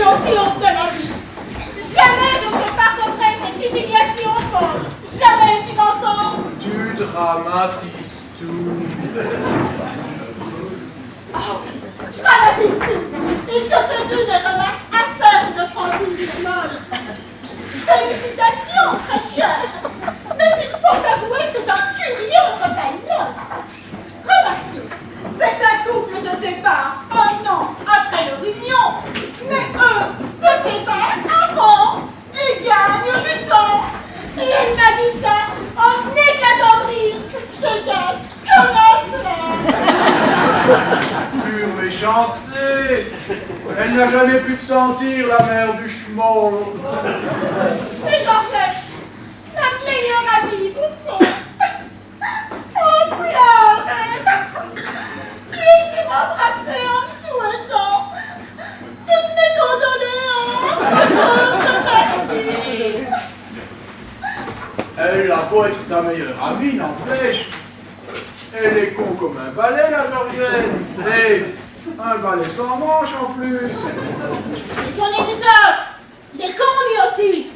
aussi honte de la vie. Jamais je ne te pardonnerai cette humiliation, Paul. Jamais, tu m'entends? Tu dramatises tout. Oh, dramatise tout. Il te fait des remarques acerbes de Francine Duhamel. Félicitations, très chère. Mais il faut avouer que c'est un curieux repas de noces. Remarquez, certains couples se séparent un an après leur union, mais eux se séparent avant et gagnent du temps. Et elle m'a dit ça en éclatant de rire. Je casse, Pure méchanceté. Elle n'a jamais pu te sentir, la mère du schmoll. Mais Georgette, la meilleure amie pour toi. Oh, pleure. Lui qui m'embrassait en me souhaitant toutes mes condoléances. Elle a beau être ta meilleure amie, n'empêche. Elle est con comme un balai, la Georgette. Et un balai sans manche en plus. Et ton éditeur, il est con lui aussi.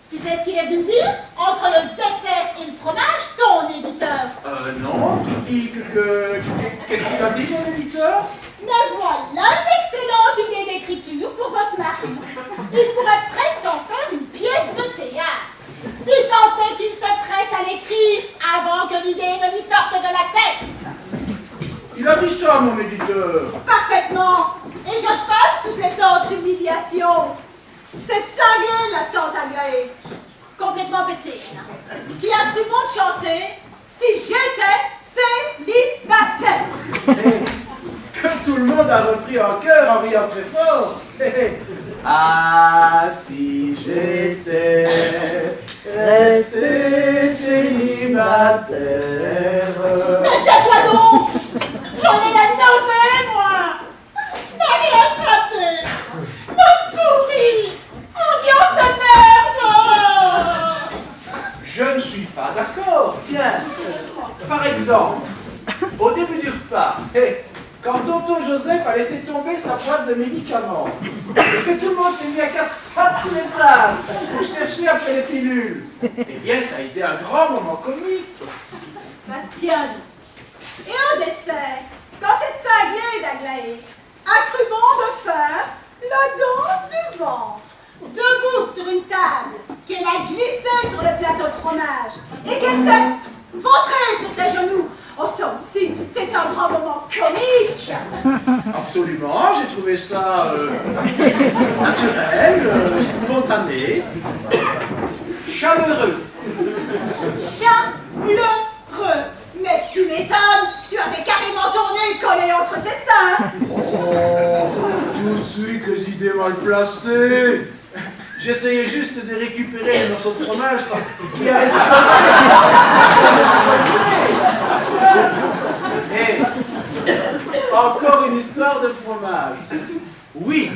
Tu sais ce qu'il est venu me dire? Entre le dessert et le fromage, ton éditeur. Non, qui dit que... Qu'est-ce qu'il a dit, mon éditeur? Mais voilà une excellente idée d'écriture pour votre mari. Il pourrait presque en faire une pièce de théâtre. Si tant est qu'il se presse à l'écrire avant que l'idée ne lui sorte de la tête. Il a dit ça, mon éditeur. Parfaitement. Et je passe toutes les autres humiliations. Cette cinglée, la tante Aglaé, complètement pétée, qui a cru bon de chanter si j'étais célibataire. Que tout le monde a repris en chœur en riant très fort. Ah, si j'étais resté célibataire. Mais tais-toi donc. J'en ai la nausée, moi. N'a rien raté. Nous pourris. Ambiance de merde. Je ne suis pas d'accord. Tiens, par exemple, au début du repas, quand tonton Joseph a laissé tomber sa boîte de médicaments, et que tout le monde s'est mis à quatre pattes sous les tables pour chercher après les pilules, eh bien, ça a été un grand moment comique. Bah tiens. Et au dessert, quand cette cinglée d'Aglaé a cru bon de faire la danse du ventre, debout sur une table, qu'elle a glissé sur le plateau de fromage, et qu'elle s'est vautrée sur tes genoux, oh ça aussi, c'est un grand moment comique. Absolument, j'ai trouvé ça naturel, spontané, chaleureux. Chaleureux. Mais tu m'étonnes, tu avais carrément ton nez collé entre ses seins. Oh, tout de suite les idées mal placées. J'essayais juste de récupérer les morceaux de fromage qui avaient Et encore une histoire de fromage. Oui,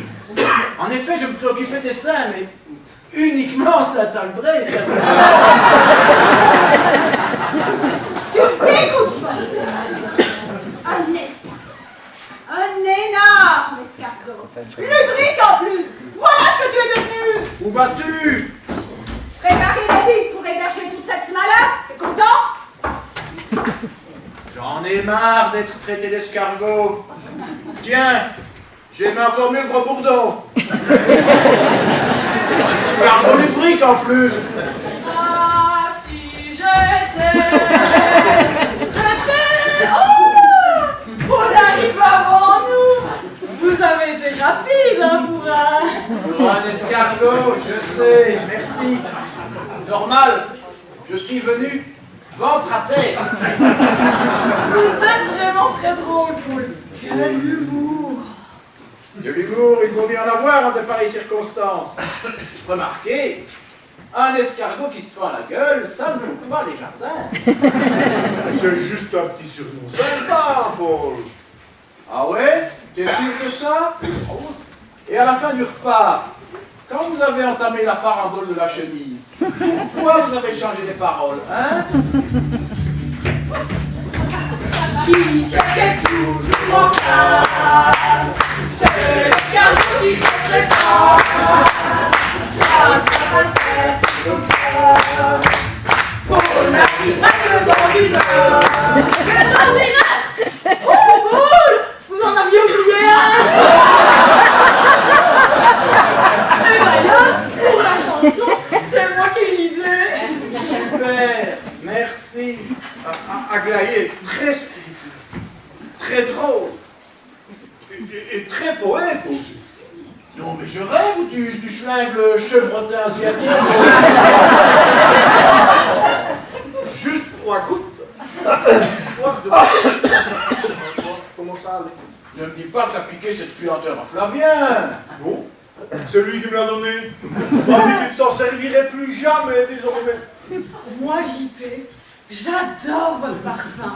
en effet, je me préoccupais des seins, mais uniquement Saint-Albré. Tu me dégoûtes pas. Un énorme escargot. Lubrique en plus. Voilà ce que tu es devenu. Où vas-tu? Préparer la vie pour héberger toute cette malade. T'es content? J'en ai marre d'être traité d'escargot. Tiens, j'aimais encore mieux le gros bourdon. Escargot lubrique en plus. Ah, si je sais. Oh, on arrive avant nous. Vous avez été rapide, hein, Pour un escargot, je sais, merci. Normal, je suis venu ventre à terre. Vous êtes vraiment très drôle, Paul. Quel humour. De l'humour, il faut bien en avoir en de pareilles circonstances. Remarquez, un escargot qui se fend la gueule, ça ne joue pas les jardins. C'est juste un petit surnom sympa, Paul. Ah ouais? T'es sûr de ça? Et à la fin du repas, quand vous avez entamé la farandole de la chenille, pourquoi vous avez changé les paroles, hein? Qui est toujours en face, c'est le garçon qui se prépare, ça va être au cœur, pour la qui règle dans une heure. Que dans une heure? Oh, boule! Vous en aviez oublié un! Et ben là, pour la chanson, c'est moi qui ai l'idée. Super, merci. Aglaé est très spirituel, très drôle et très poète aussi. Non, mais je rêve ou tu schlingues le chevrotin asiatique? Juste 3 gouttes. Histoire de... Comment ça allait? Ne me dis pas que t'as piqué cette puanteur à Flavien. Non, c'est lui qui me l'a donné. Il m'a dit qu'il ne s'en servirait plus jamais désormais. Moi, JP, j'adore votre parfum.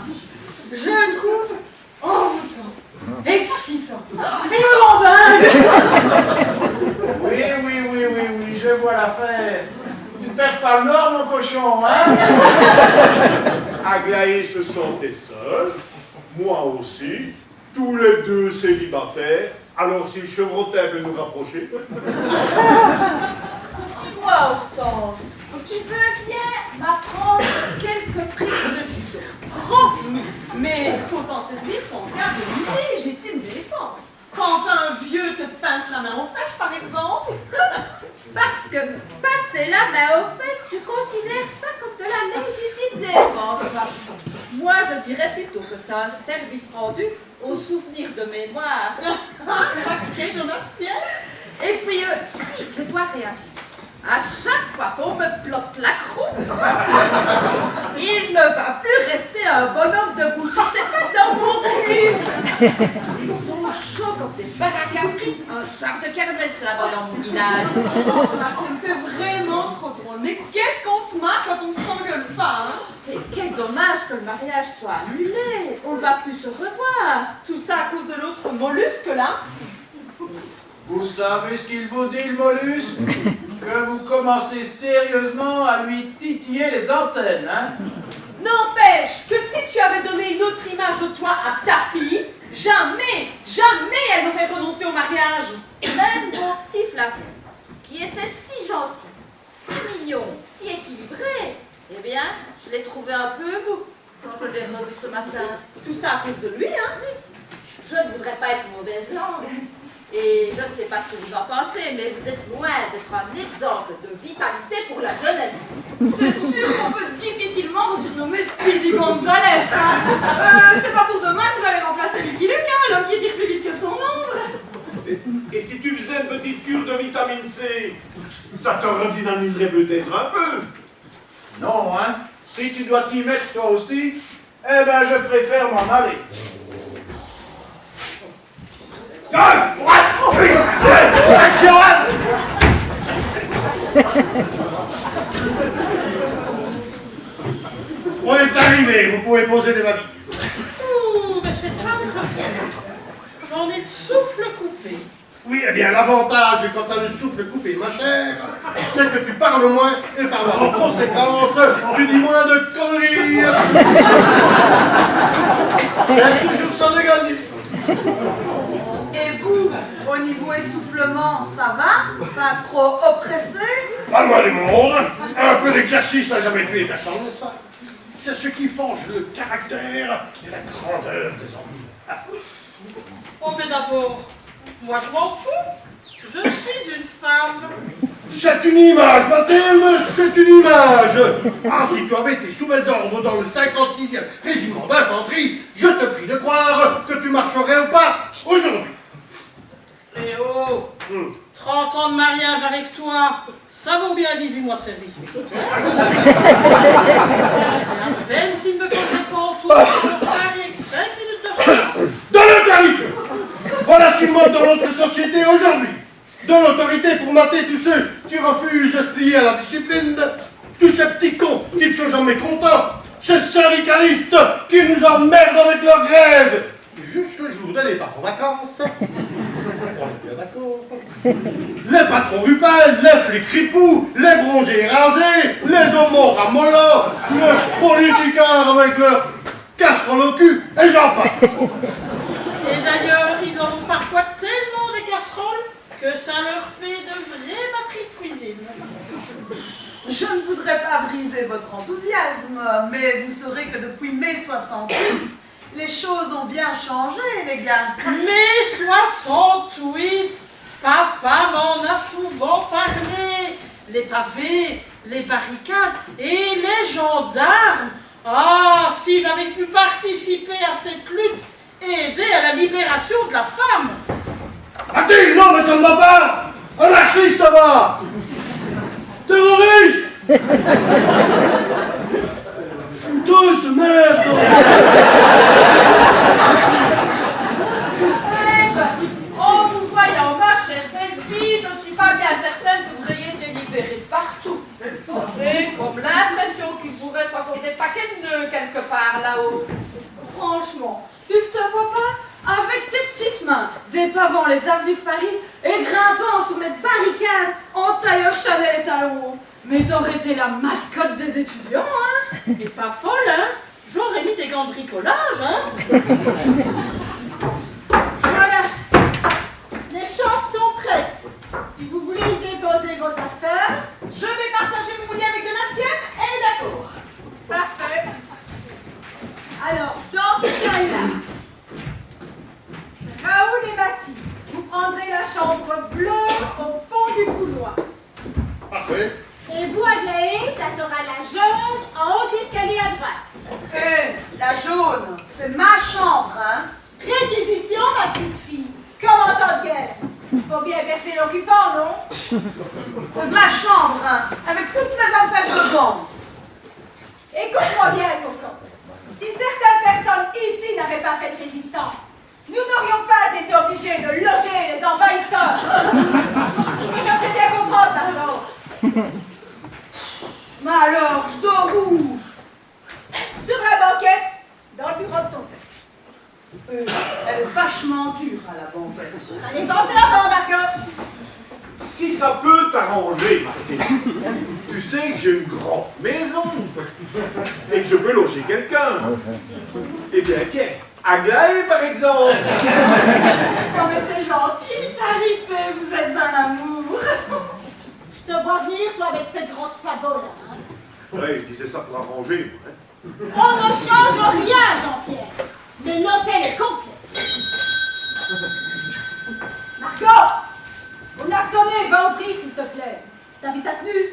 Je le trouve envoûtant, excitant. Il me rend dingue. Oui, je vois l'affaire. Tu ne perds pas le nord, mon cochon, hein? Aglaé se sentait seul, moi aussi, tous les deux célibataires. Alors si le chevrotin peut nous rapprocher. Dis-moi, Hortense, tu veux bien m'apprendre quelques prises de judo? Promis, mais faut t'en servir en cas de légitime défense. Quand un vieux te pince la main aux fesses, par exemple. Parce que passer la main aux fesses, tu considères ça comme de la légitime défense. Moi, je dirais plutôt que c'est un service rendu au souvenir de mémoire. Sacré de ma ciel. Et puis, si je dois réagir, à chaque fois qu'on me plotte l'accroc, il ne va plus rester un bonhomme debout sur ses pattes dans mon cul. Ils sont chauds comme des baraques à frites un soir de kermesse là-bas dans mon village. Oh, Racine, c'est vraiment trop drôle. Mais qu'est-ce qu'on se marre quand on ne s'engueule pas, hein? Et quel dommage que le mariage soit annulé. On ne va plus se revoir. Tout ça à cause de l'autre mollusque, là. Vous savez ce qu'il vous dit, le mollusque? Que vous commencez sérieusement à lui titiller les antennes, hein? N'empêche que si tu avais donné une autre image de toi à ta fille, jamais elle n'aurait renoncé au mariage. Même mon petit Flavien, qui était si gentil, si mignon, si équilibré, eh bien, je l'ai trouvé un peu mou quand je l'ai revu ce matin. Tout ça à cause de lui, hein? Je ne voudrais pas être mauvaise langue. Et je ne sais pas ce que vous en pensez, mais vous êtes loin d'être un exemple de vitalité pour la jeunesse. C'est sûr qu'on peut difficilement vous surnommer Speedy Gonzales, hein? C'est pas pour demain que vous allez remplacer Lucky Luke, hein, l'homme qui tire plus vite que son ombre. Et si tu faisais une petite cure de vitamine C, ça te redynamiserait peut-être un peu. Non, hein? Si tu dois t'y mettre toi aussi, eh ben je préfère m'en aller. On est arrivé, vous pouvez poser des valises. Ouh, mais c'est pas grave. J'en ai le souffle coupé. Oui, eh bien, l'avantage quand t'as le souffle coupé, ma chère, c'est que tu parles moins et par la conséquence, tu dis moins de conneries. C'est toujours ça de gagner. Et vous, au niveau essoufflement, ça va? Pas trop oppressé? Pas loin du monde. Un peu d'exercice n'a jamais tué personne, n'est-ce pas? C'est ce qui forge le caractère et la grandeur des hommes. Oh, mais d'abord, moi je m'en fous. Je suis une femme. C'est une image, Mathilde, c'est une image. Ah, si tu avais été sous mes ordres dans le 56e régiment d'infanterie, je te prie de croire que tu marcherais au pas aujourd'hui. Eh oh, 30 ans de mariage avec toi, ça vaut bien 18 mois de service militaire. C'est un peine s'il me connaît pas en tout, je parie que 5 minutes de retard. De l'autorité. Voilà ce qui manque dans notre société aujourd'hui. De l'autorité pour mater tous ceux qui refusent de se plier à la discipline, tous ces petits cons qui ne sont jamais contents, ces syndicalistes qui nous emmerdent avec leurs grèves. Juste le jour de départ en vacances. On est bien d'accord. Les patrons rupelles, les flics ripoux, les bronzés rasés, les homos ramollos, les politicards avec leur casserole au cul, et j'en passe. Et d'ailleurs, ils en ont parfois tellement des casseroles que ça leur fait de vraies batteries de cuisine. Je ne voudrais pas briser votre enthousiasme, mais vous saurez que depuis mai 68, les choses ont bien changé, les gars. Mais 68, papa m'en a souvent parlé. Les pavés, les barricades et les gendarmes. Ah, si j'avais pu participer à cette lutte et aider à la libération de la femme. Attends, non, mais ça ne va pas! Anarchiste, va! Terroriste! Fouteuse de merde! En vous voyant, ma chère belle-fille, je ne suis pas bien certaine que vous ayez été libérée de partout. J'ai comme l'impression qu'il vous reste encore des paquets de nœuds quelque part là-haut. Franchement, tu ne te vois pas avec tes petites mains dépavant les avenues de Paris et grimpant sur les barricades en tailleur Chanel et talons. Mais t'aurais été la mascotte des étudiants, hein? Et pas folle, hein? J'aurais mis des gants de bricolage, hein? Voilà. Les chambres sont prêtes. Si vous voulez y déposer vos affaires, je vais partager mon lit avec la sienne. Elle est d'accord. Parfait. Alors, dans ce cas-là, Raoul et Mathilde, vous prendrez la chambre bleue au fond du couloir. Parfait. Et vous, Aglaé, ça sera la jaune en haut de l'escalier à droite. La jaune, c'est ma chambre, hein? Réquisition, ma petite fille. Commandant de guerre. Faut bien percer l'occupant, non? C'est ma chambre, hein? Avec toutes mes affaires dedans. Écoute-moi bien, cocotte. Si certaines personnes ici n'avaient pas fait de résistance, nous n'aurions pas été obligés de loger les envahisseurs. Et je me fais bien comprendre, pardon. Mais alors, je dors rouge. Sur la banquette, dans le bureau de ton père. Elle est vachement dure à la banquette. Allez, pensez avant, Margot. Si ça peut t'arranger, Martin, tu sais que j'ai une grande maison et que je peux loger quelqu'un. Eh bien, tiens, Aglaé, par exemple. Non mais c'est gentil, ça, JP, vous êtes un amour. Je te vois venir, toi, avec tes grosses sabots, là. Hein. Ouais, je disais ça pour arranger, moi. Hein. On ne change rien, Jean-Pierre. Mais l'hôtel est complet. Margot, on a sonné, va ouvrir, s'il te plaît. T'as vu ta tenue?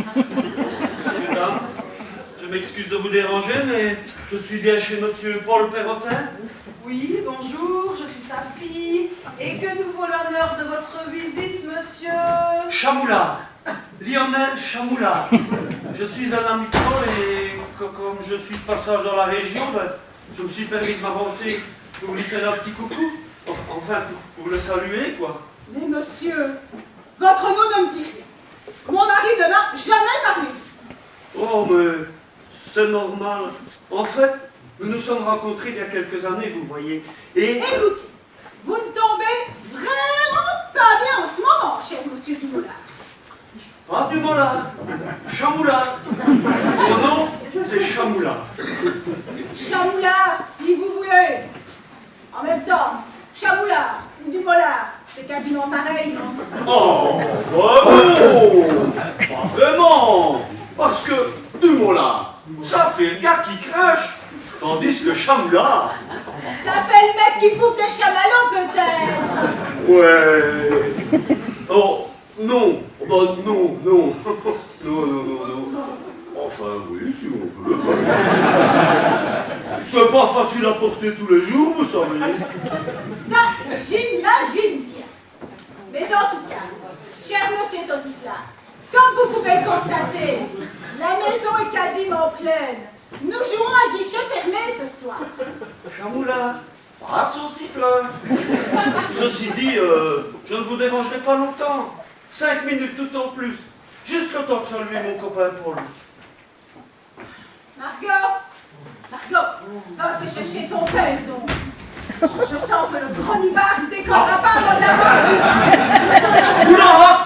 Messieurs, dames, je m'excuse de vous déranger, mais je suis bien chez monsieur Paul Perrotin. Oui, bonjour, je suis sa fille. Et que nous vaut l'honneur de votre visite, monsieur? Chamoulard, Lionel Chamoulard. Je suis un ami de Paul et comme je suis de passage dans la région, ben, je me suis permis de m'avancer pour lui faire un petit coucou. Enfin, pour le saluer, quoi. Mais monsieur, votre nom ne me dit rien. Mon mari ne m'a jamais parlé. Oh, mais c'est normal. En fait, nous nous sommes rencontrés il y a quelques années, vous voyez. Et... Écoutez, vous ne tombez vraiment pas bien en ce moment, cher monsieur Dumoulin. Ah, du Mollard, Chamoulard. Mon nom, c'est Chamoulard. Chamoulard, si vous voulez. En même temps, Chamoulard ou Dumoulin, c'est quasiment pareil, non? Oh, bravo! Pas vraiment! Parce que Dumoulin, ça fait le gars qui crache, tandis que Chamoulard, Ça fait le mec qui bouffe des chamallows, peut-être. ouais. Oh, non, bah non, non. Non, non, non, non. Enfin, oui, si on veut. C'est pas facile à porter tous les jours, vous savez. Ça, j'imagine bien. Mais en tout cas, cher monsieur Sauciflard, comme vous pouvez le constater, la maison est quasiment pleine. Nous jouons à guichet fermé ce soir. Chamoulard, pas saucifleur. Ceci dit, je ne vous dérangerai pas longtemps. 5 minutes tout au plus. Juste le temps de saluer mon copain Paul. Margot, va te chercher ton père, donc. Je sens que le gros nibard ne décollera pas avant d'avoir. Chamoulard!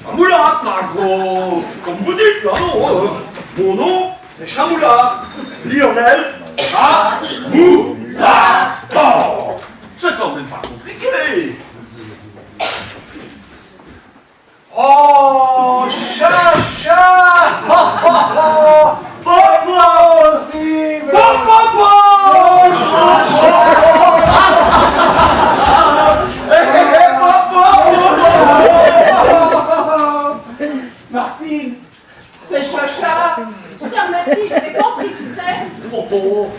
Chamoulard, pas gros! Comme vous dites, là, non. Mon nom, c'est Chamoulard. Lionel Chamoula. Oh, c'est quand même pas compliqué. Oh, Chacha! Oh, oh, oh! Papa aussi! Papa! Martine, c'est Chacha! Je te remercie, j'avais compris, tu sais. Oh, oh,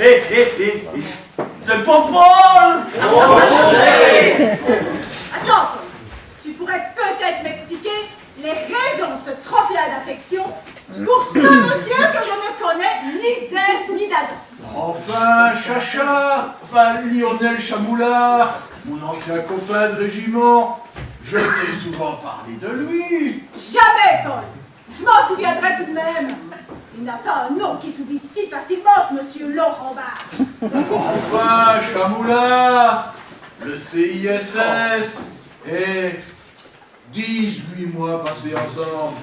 c'est le Paul. Attends, tu pourrais peut-être m'expliquer les raisons de ce trop-plein d'affection pour ce monsieur que je ne connais ni d'Ève ni d'Adam. Enfin, Chacha! Enfin, Lionel Chamoula, mon ancien copain de régiment. Je t'ai souvent parlé de lui. Jamais, Paul. Je m'en souviendrai tout de même. Il n'a pas un nom qui s'oublie si facilement, ce monsieur Laurent Barre. Enfin, Chamoula, le CISS et 18 mois passés ensemble.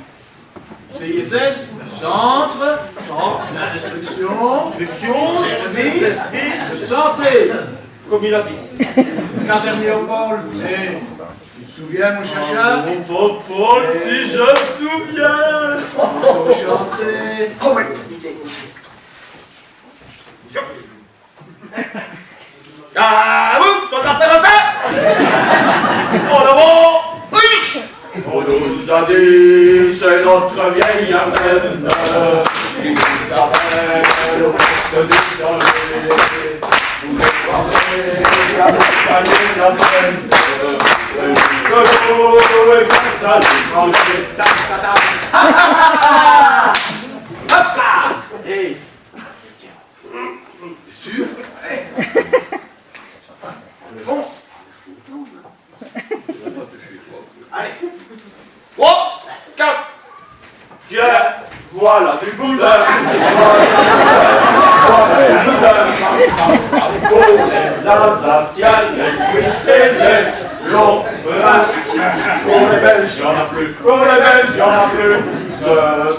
CISS, centre d'instruction, service de santé. Comme il a dit. Casernier au pôle, et tu te souviens, mon Chacha? Mon Paul, si je me souviens. Enchanté. Oh oui. Ah, vous, soldat Perrotin. En avant, oui. On nous a dit, c'est notre vieille Ardennes qui nous appelle au poste du danger. Vous nous parlez la montagne d'Ardennes, que l'eau est face à l'étranger. Hop là! Hey! T'es sûr? Hey. Bon. Allez. 3, 4. Tiens, voilà du boudin. Pour les Alsaciens, les Suisses et les Lorrains. Pour les Belges, il n'y en a plus. Pour les Belges, il n'y en a plus. Ce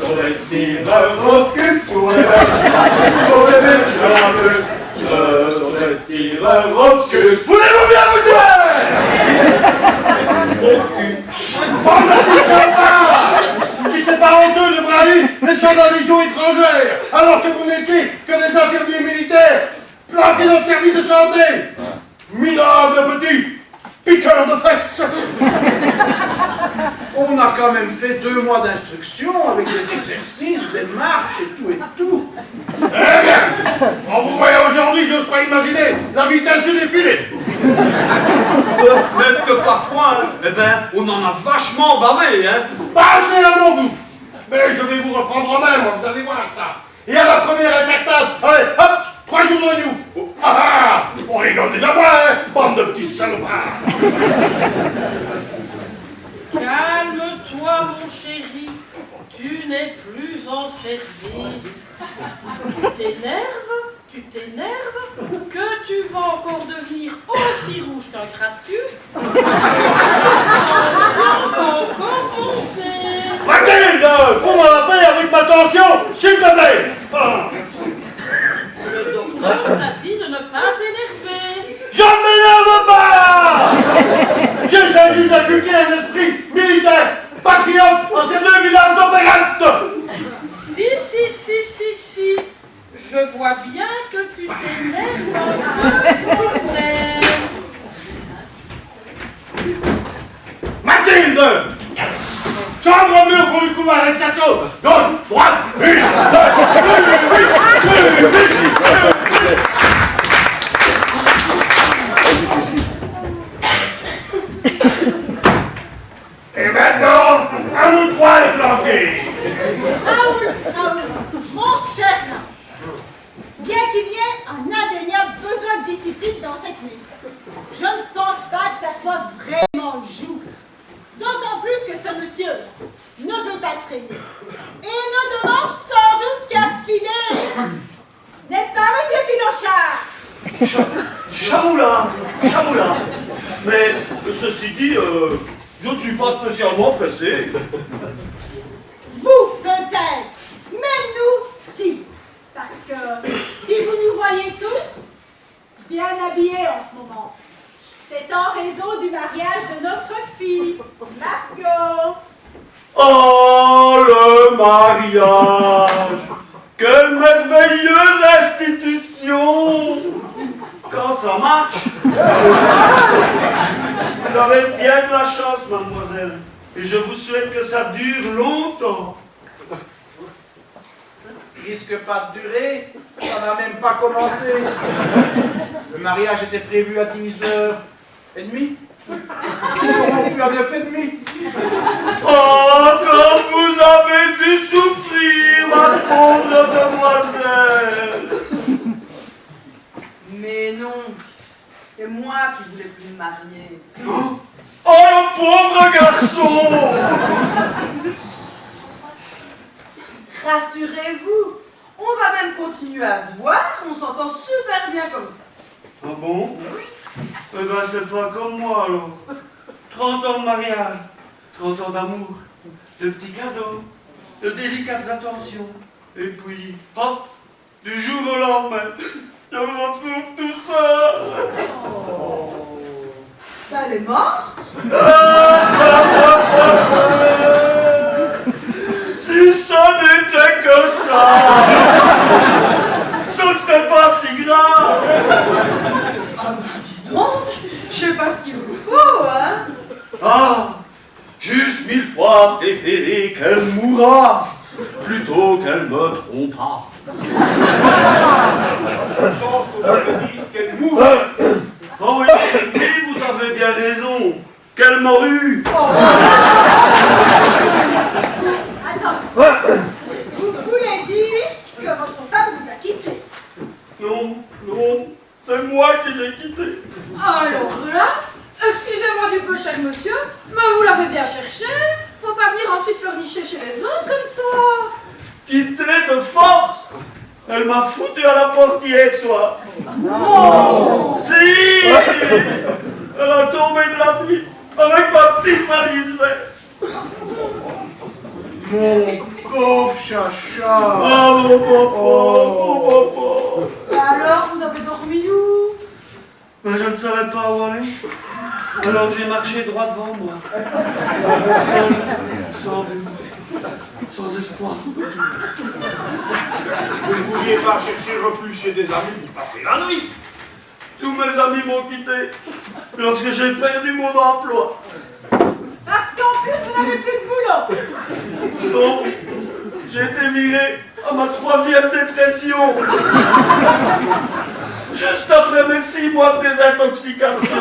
sont des tireurs au cul. Pour les Belges, il n'y en a plus. Ce sont des tireurs au cul. Voulez-vous bien vous dire? Au cul. Si c'est pas honteux de brahir les gens de la Légion étrangère, alors que vous n'étiez que des infirmiers militaires, planqués dans le service de santé, minables petits piqueurs de fesses. On a quand même fait 2 mois d'instruction avec des exercices, des marches et tout. Eh bien, en vous voyant aujourd'hui, j'ose pas imaginer la vitesse du défilé. Même que parfois, eh ben, on en a vachement bavé, hein. Pas assez à mon goût. Mais je vais vous reprendre en main, moi, vous allez voir ça. Et à la première incartade, allez, hop, 3 jours de nous. Ah ah, on rigole déjà moins, hein, bande de petits salopards. Calme-toi, mon chéri. Tu n'es plus en service. Tu t'énerves, que tu vas encore devenir aussi rouge qu'un crabe-cul. On va encore monter. Mathilde, fous-moi la paix avec ma tension, s'il te plaît. Ah. Le docteur t'a dit de ne pas t'énerver. Je ne m'énerve pas. J'essaie juste d'inculquer un esprit militaire, patriote dans ces 2 villages d'opérante. Si. Je vois bien que tu t'énerves un peu quand même. Mathilde, chambre bleue au fond du couloir avec sa sauce. Gauche, droite, 1, 2, 1. Et maintenant, à nous 3 les planqués. Raoul, mon cher Raoul, bien qu'il y ait un indéniable besoin de discipline dans cette maison, je ne pense pas que ça soit vraiment le jour. D'autant plus que ce monsieur ne veut pas traîner et ne demande sans doute qu'à filer. N'est-ce pas, monsieur Filochard? Chamoula. Mais ceci dit, je ne suis pas spécialement pressé. Vous, peut-être, mais nous, si. Parce que bien habillée en ce moment. C'est en raison du mariage de notre fille, Margot. Oh, le mariage! Quelle merveilleuse institution! Quand ça marche! Vous avez bien de la chance, mademoiselle. Et je vous souhaite que ça dure longtemps. Il risque pas de durer, ça n'a même pas commencé. Le mariage était prévu à 10h30. Ils seront plus à 9h30. Oh, comme vous avez dû souffrir, ma pauvre demoiselle! Mais non, c'est moi qui voulais plus me marier. Oh, le pauvre garçon! Rassurez-vous, on va même continuer à se voir, on s'entend super bien comme ça. Ah bon? Eh ben, c'est pas comme moi, alors. 30 ans de mariage, 30 ans d'amour, de petits cadeaux, de délicates attentions. Et puis, hop, du jour au lendemain, je me retrouve tout seul. Bah, elle est morte. Si ça n'était que ça, ça ne serait pas si grave. Ah bah, dis donc, je sais pas ce qu'il vous faut, hein. Ah, juste 1000 fois préféré qu'elle mourra, plutôt qu'elle me trompa. Qu'elle mourra. Oh oui, oui, vous avez bien raison. Quelle morue! Attends, vous voulez dire que votre femme vous a quitté? Non, non, c'est moi qui l'ai quitté. Alors là, excusez-moi du peu, cher monsieur, mais vous l'avez bien cherché. Faut pas venir ensuite pleurnicher chez les autres comme ça. Quitté de force! Elle m'a foutu à la porte hier soir. Non. Si! Elle a tombé de la nuit avec ma petite valise verte. Mon pauvre chacha. Ah, mon papa. Alors, vous avez dormi où? Ben, je ne savais pas où aller. Alors j'ai marché droit devant moi. Sans but, sans espoir. Vous ne vouliez pas chercher refuge chez des amis pour passer la nuit. Tous mes amis m'ont quitté lorsque j'ai perdu mon emploi. Parce qu'en plus, vous n'avez plus de boulot. Non, j'ai été viré à ma 3e dépression. Juste après mes 6 mois de désintoxication.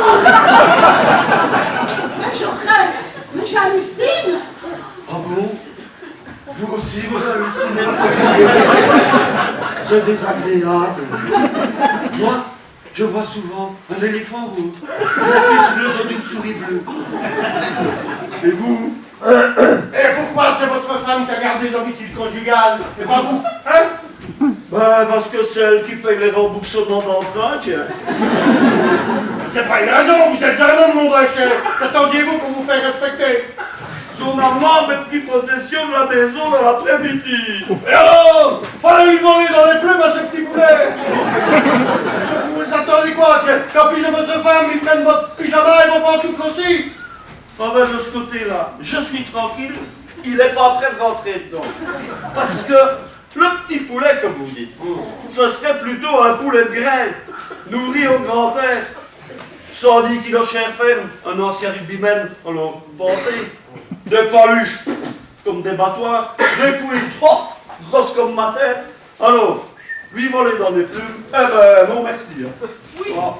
Mais je rêve, mais j'hallucine. Ah bon? Vous aussi, vous hallucinez? C'est désagréable. Moi, je vois souvent un éléphant rouge qui sur le dos d'une souris bleue. Et vous? Et pourquoi c'est votre femme qui a gardé le domicile conjugal et pas vous? Hein? Ben, parce que c'est elle qui paye les remboursements d'emprunt, tiens. C'est pas une raison, vous êtes un homme, mon vrai cher. Qu'attendiez-vous pour vous faire respecter? Son maman avait pris possession de la maison dans l'après-midi. Et alors? Fallait lui voler dans les plumes à ce petit poulet. Vous attendez quoi? Qu'en plus de votre femme, ils prennent votre pyjama et vos pantoufles aussi? Ah ben, de ce côté-là, je suis tranquille, il n'est pas prêt de rentrer dedans. Parce que le petit poulet, comme vous dites, ce serait plutôt un poulet de graine, nourri au grand air. 110 kilos chair ferme, un ancien rugbyman, alors pensez, des paluches comme des battoirs, des couilles grosses comme ma tête. Alors, lui voler dans les plumes, eh ben non merci. Hein. Oui, Ah.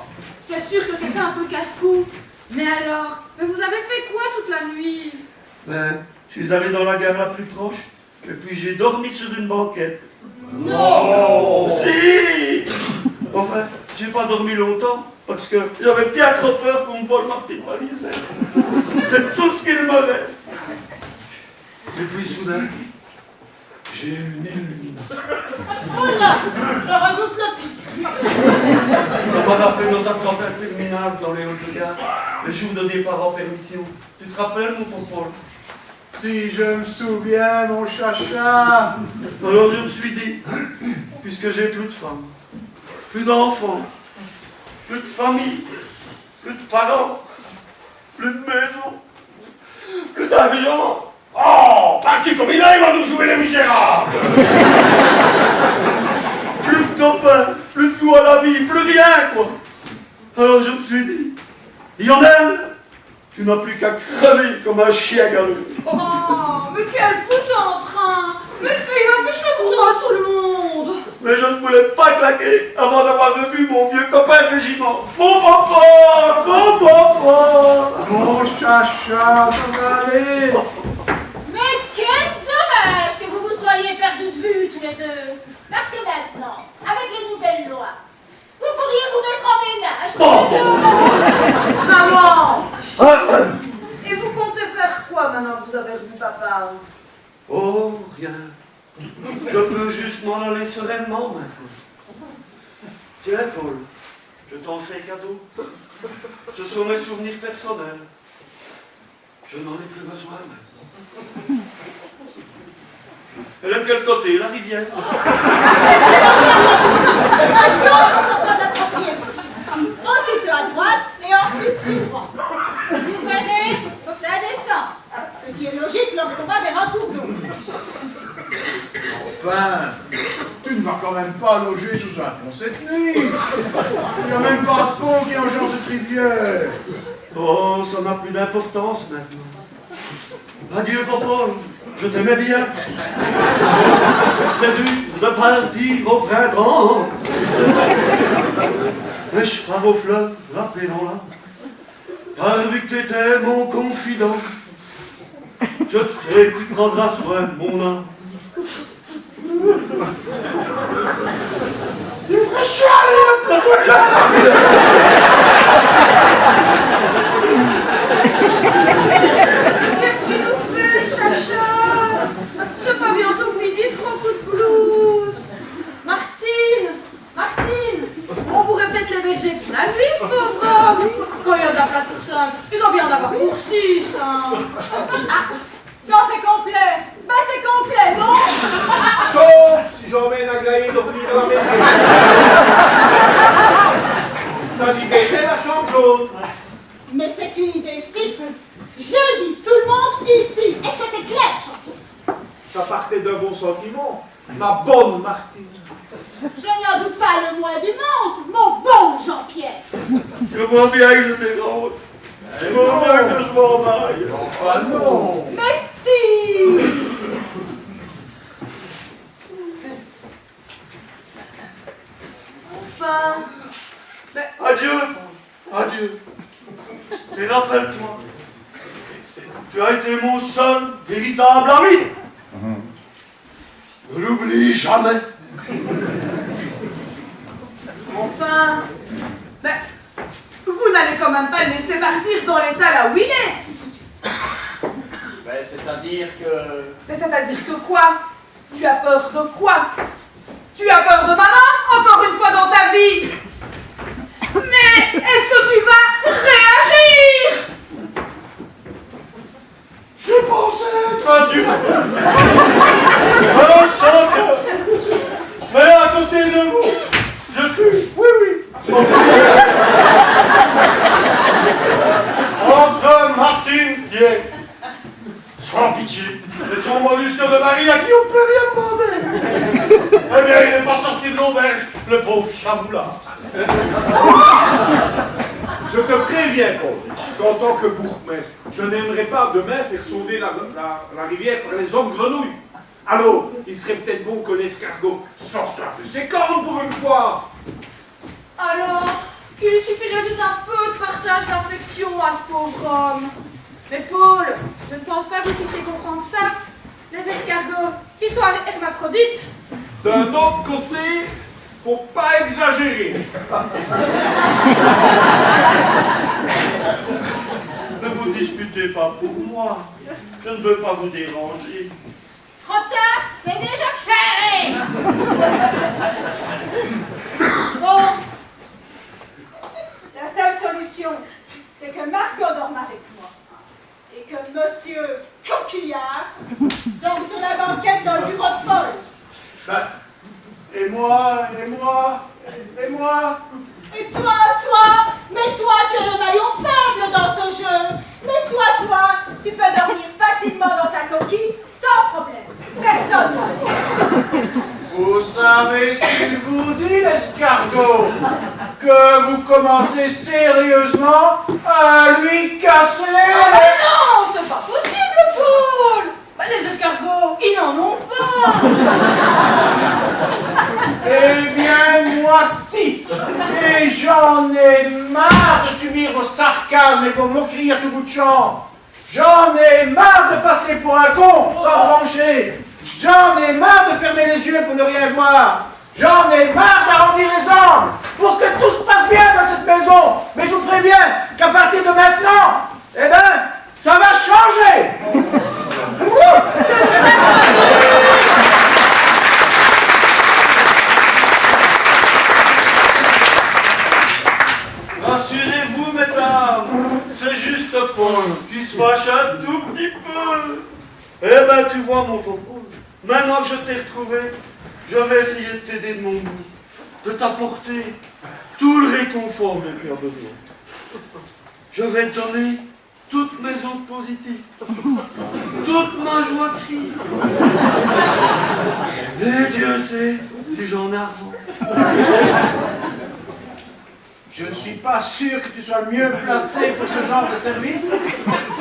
c'est sûr que c'était un peu casse-cou. Mais alors, mais vous avez fait quoi toute la nuit? Ben, je suis allé dans la gare la plus proche, et puis j'ai dormi sur une banquette. Non. Si! Enfin, j'ai pas dormi longtemps, parce que j'avais bien trop peur qu'on me vole ma petite valise. C'est tout ce qu'il me reste. Et puis soudain, j'ai eu une illumination. Oh là, je redoute le pire. Ça m'a rappelé nos attentats terminales dans les halls de gare, le jour de départ en permission. Tu te rappelles, mon pompon? Si je me souviens, mon chacha. Alors je me suis dit, puisque j'ai plus de femmes, plus d'enfants, plus de famille, plus de parents, plus de maison, plus d'argent. Oh, parti comme il a, il va nous jouer les misérables. Plus de copains, plus de goût à la vie, plus rien, quoi. Alors je me suis dit, Lionel, tu n'as plus qu'à crever comme un chien galeux. Oh, mais quel putain en train. Mais il va fiche le bourdon à tout le monde. Mais je ne voulais pas claquer avant d'avoir revu mon vieux copain de régiment. Mon papa! Mon papa! Mon chacha, ça va aller. Mais quel dommage que vous vous soyez perdus de vue tous les deux. Parce que maintenant, avec les nouvelles lois, vous pourriez vous mettre en ménage. Maman. Et vous comptez faire quoi maintenant que vous avez revu papa? Oh, rien. Je peux juste m'en aller sereinement maintenant. Tiens, Paul, je t'en fais cadeau. Ce sont mes souvenirs personnels. Je n'en ai plus besoin maintenant. Elle est de quel côté, la rivière? Ensuite à droite et ensuite tout droit. Vous verrez, ça descend. Ce qui est logique lorsqu'on va vers un cours d'eau. Enfin, tu ne vas quand même pas loger sous un pont cette nuit. Il n'y a même pas de pont qui enjambe cette rivière. Oh, ça n'a plus d'importance maintenant. Adieu, papa. Je t'aimais bien. C'est dur de partir au printemps. Mais je pars aux fleurs, la paix dans l'âme. Car vu que t'étais mon confident, je sais que tu prendras soin de mon âme. Il ferait chialer un peu. Qu'est-ce qu'il nous fait, chacha? C'est pas bientôt midi ce gros coup de blues. Martine, on pourrait peut-être l'héberger pour la nuit, ce pauvre homme. Quand il y a de la place pour 5, il doit bien en avoir pour 6. Hein. Non, c'est complet. Ben, c'est complet, non? Sauf si j'emmène Aglaé dormir à la maison. Ça dit que c'est la chambre jaune. Mais c'est une idée fixe. Je dis tout le monde ici. Est-ce que c'est clair, Jean-Pierre? Ça partait d'un bon sentiment. Ma bonne Martine. Je n'en doute pas le moins du monde, mon bon Jean-Pierre. Je vois bien que je dérange. Je vois bien que je m'en maille. Enfin non. Mais si! Enfin. Adieu, adieu. Et rappelle-toi, tu as été mon seul véritable ami. Ne l'oublie jamais. Enfin. Mais. Vous n'allez quand même pas le laisser partir dans l'état là où il est. Ben, c'est-à-dire que... Mais c'est-à-dire que quoi? Tu as peur de quoi? Tu as peur de maman, encore une fois dans ta vie? Mais est-ce que tu vas réagir? Je pensais être un duc. Alors, sans que... Mais à côté de vous, je suis... Oui. Entre Martine qui est sans pitié et son mollusque de mari à qui on peut rien demander. Eh bien, il n'est pas sorti de l'auberge, le pauvre chamoulard. Je te préviens, Paul, qu'en tant que bourgmestre, je n'aimerais pas demain faire sonder la rivière par les hommes grenouilles. Alors, il serait peut-être bon que l'escargot sorte un peu ses cornes pour une fois. Alors qu'il lui suffirait juste un peu de partage d'affection à ce pauvre homme. Mais Paul, je ne pense pas que vous puissiez comprendre ça. Les escargots, ils sont hermaphrodites. D'un autre côté, faut pas exagérer. Ne vous disputez pas pour moi. Je ne veux pas vous déranger. Trop tard, c'est déjà fait. Bon. La seule solution, c'est que Margot dorme avec moi. Et que Monsieur Coquillard dorme sur la banquette dans le bureau de Paul. Ben, et moi Et toi, mais ce qu'il vous dit, l'escargot, que vous commencez sérieusement à lui casser Ah ben non, c'est pas possible, Paul. Bah, les escargots, ils n'en ont pas. Eh bien, moi si. Et j'en ai marre de subir vos sarcasmes et vos moqueries à tout bout de champ. J'en ai marre de passer pour un con sans brancher. J'en ai marre de fermer les yeux pour ne rien voir. J'en ai marre d'arrondir les angles pour que tout se passe bien dans cette maison. Mais je vous préviens qu'à partir de maintenant, eh ben, ça va changer. Rassurez-vous, mesdames, c'est juste Paul qui se fâche un tout petit peu. Eh ben, tu vois, mon Paul, maintenant que je t'ai retrouvé, je vais essayer de t'aider de mon bout, de t'apporter tout le réconfort dont tu as besoin. Je vais te donner toutes mes ondes positives, toute ma joie de vivre. Et Dieu sait si j'en ai avant. Je ne suis pas sûr que tu sois mieux placé pour ce genre de service,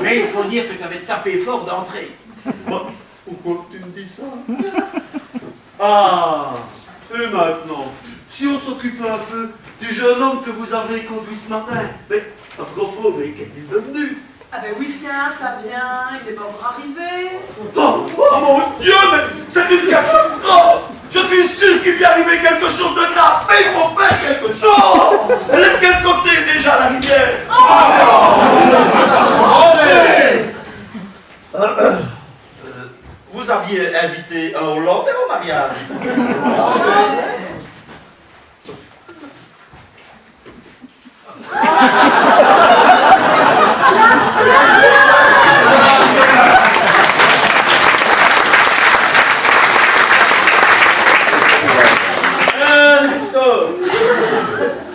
mais il faut dire que tu avais tapé fort d'entrée. Pourquoi tu me dis ça? Ah, et maintenant, si on s'occupait un peu du jeune homme que vous avez conduit ce matin. Mais, à propos, mais qu'est-il devenu? Ah ben oui, tiens, Flavien, il est pas encore arrivé. Oh mon Dieu, mais c'est une catastrophe! Je suis sûr qu'il lui est arrivé quelque chose de grave. Mais il faut faire quelque chose! Elle est de quel côté déjà, la rivière? Vous aviez invité un Hollandais au mariage?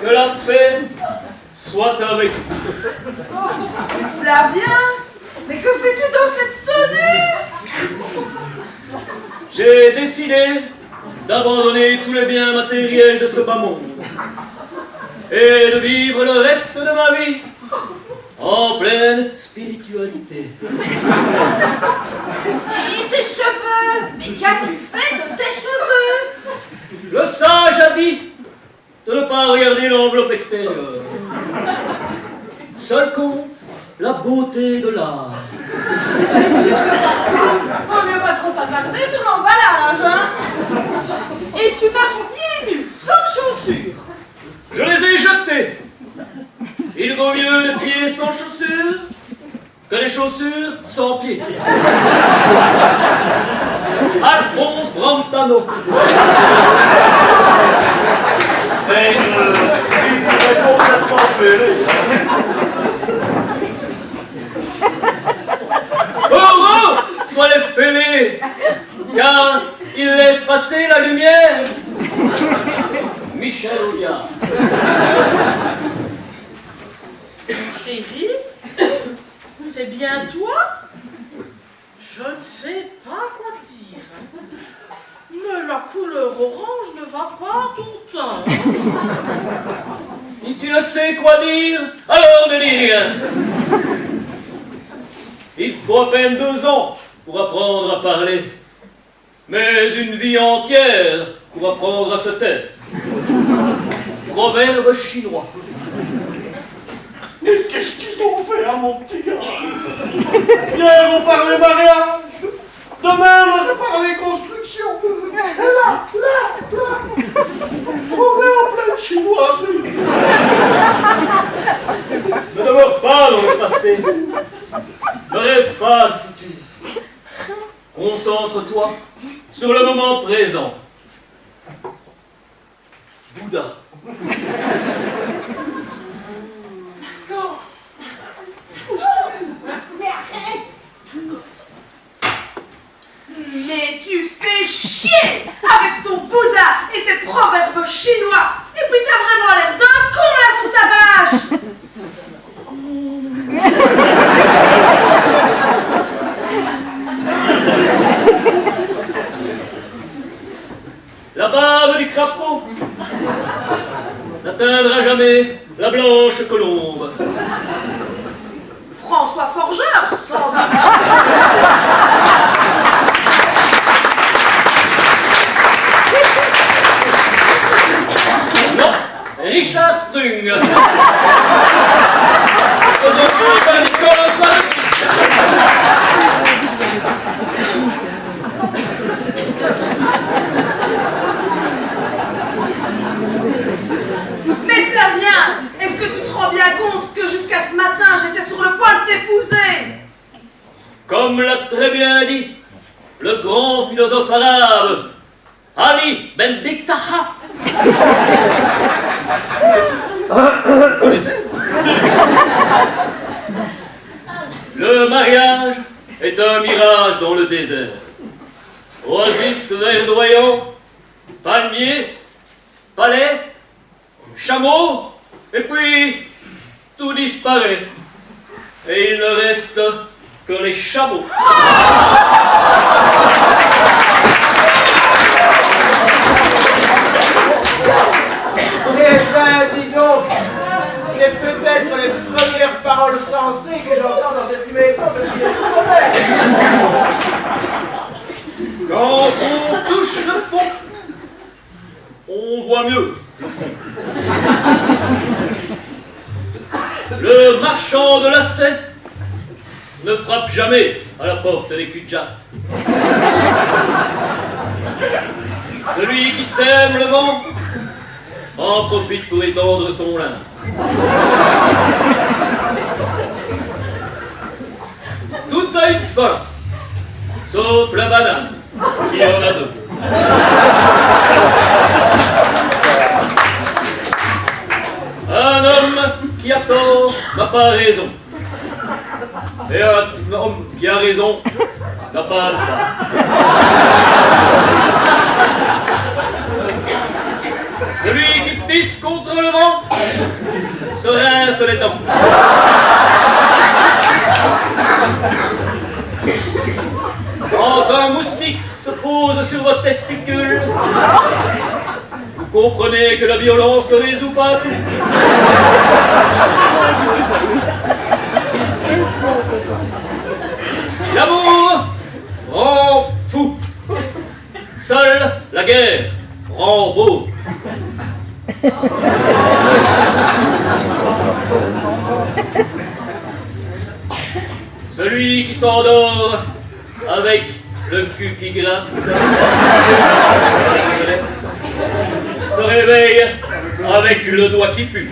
Que la paix soit avec vous. Flavien, mais que fais-tu dans cette tenue? J'ai décidé d'abandonner tous les biens matériels de ce bas monde et de vivre le reste de ma vie en pleine spiritualité. Et tes cheveux? Mais qu'as-tu fait de tes cheveux? Le sage a dit de ne pas regarder l'enveloppe extérieure. Seul compte la beauté de l'art. Vaut mieux pas trop s'attarder sur l'emballage, hein. Et tu marches pieds nus, sans chaussures. Je les ai jetés. Il vaut mieux les pieds sans chaussures que les chaussures sans pieds. Alphonse Brantano. Mais il est complètement fêlé. Heureux soient les fêlés, car ils laissent passer la lumière. Michel Audiard. Chérie, c'est bien toi? Je ne sais pas quoi dire. Mais la couleur orange ne va pas à ton teint. Si tu ne sais quoi dire, alors ne dis rien. Il faut à peine 2 ans pour apprendre à parler, mais une vie entière pour apprendre à se taire. Proverbe chinois. Mais qu'est-ce qu'ils ont fait à mon petit gars? Hier on parlait mariage, demain on parlait construction. Et là, on est en pleine chinoiserie. Ne demeure pas dans le passé. Ne rêve pas du futur. Concentre-toi sur le moment présent. Bouddha. Mais arrête. Mais tu fais chier avec ton Bouddha et tes proverbes chinois. Et puis t'as vraiment l'air d'un con là sous ta vache. La bave crapauds n'atteindra jamais la blanche colombe. François Forgeur, sans doute. Non, Richard Sprung. Par Nicolas Swarovski. Mais Flavien, est-ce que tu te rends bien compte que jusqu'à ce matin, j'étais sur le point de t'épouser? Comme l'a très bien dit le grand philosophe arabe, Ali Ben Diktaha. Vous connaissez? Le mariage est un mirage dans le désert. Oasis verdoyant, palmiers, palais, chameaux, et puis tout disparaît. Et il ne reste que les chameaux. Eh ben, dis donc, c'est peut-être les premières paroles sensées que j'entends dans cette maison depuis des semaines. Quand on touche le fond, on voit mieux le fond. Le marchand de lacets ne frappe jamais à la porte des cul-de-jatte. Celui qui sème le vent en profite pour étendre son linge. Tout a une fin, sauf la banane, qui en a deux. Un homme qui a tort n'a pas raison. Et un homme qui a raison n'a pas de droit. Celui qui pisse contre le vent se rince les dents. Quand un moustique se pose sur votre testicule, vous comprenez que la violence ne résout pas tout. L'amour rend fou. Seule la guerre rend beau. Celui qui s'endort avec le cul qui gratte se réveille avec le doigt qui pue.